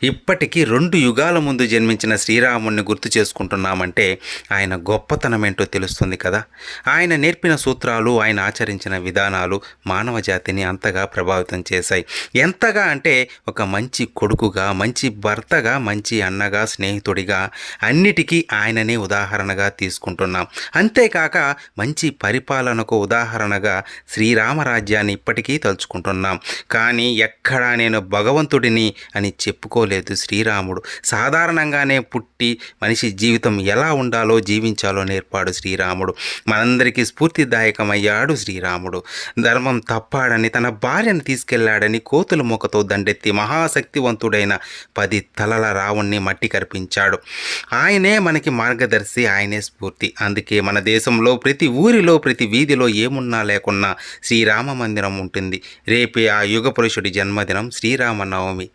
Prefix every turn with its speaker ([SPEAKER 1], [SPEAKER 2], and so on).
[SPEAKER 1] ఇప్పటికీ 2 యుగాల ముందు జన్మించిన శ్రీరాముడిని గుర్తు చేసుకుంటున్నామంటే ఆయన గొప్పతనమేంటో తెలుస్తుంది కదా! ఆయన నేర్పిన సూత్రాలు, ఆయన ఆచరించిన విధానాలు మానవ జాతిని అంతగా ప్రభావితం చేశాయి. ఎంతగా అంటే ఒక మంచి కొడుకుగా, మంచి భర్తగా, మంచి అన్నగా, స్నేహితుడిగా అన్నిటికీ ఆయననే ఉదాహరణగా తీసుకుంటున్నాం. అంతేకాక మంచి పరిపాలనకు ఉదాహరణగా శ్రీరామరాజ్యాన్ని ఇప్పటికీ తలుచుకుంటున్నాం. కానీ ఎక్కడా నేను భగవంతుడిని అని చెప్పుకోలేదు శ్రీరాముడు. సాధారణంగానే పుట్టి మనిషి జీవితం ఎలా ఉండాలో జీవించాలో నేర్పాడు శ్రీరాముడు. మనందరికీ స్ఫూర్తిదాయకమయ్యాడు శ్రీరాముడు. ధర్మం తప్పాడని, తన భార్యను తీసుకెళ్లాడని కోతుల మూకతో దండెత్తి మహాశక్తివంతుడైన 10 తలల రావణ్ణి మట్టి కరిపించాడు. ఆయనే మనకి మార్గదర్శి, ఆయనే స్ఫూర్తి. అందుకే మన దేశంలో ప్రతి ఊరిలో, ప్రతి వీధిలో ఏమున్నా లేకున్నా శ్రీరామ మందిరం ఉంటుంది. రేపే ఆ యుగ పురుషుడి జన్మదినం శ్రీరామనవమి.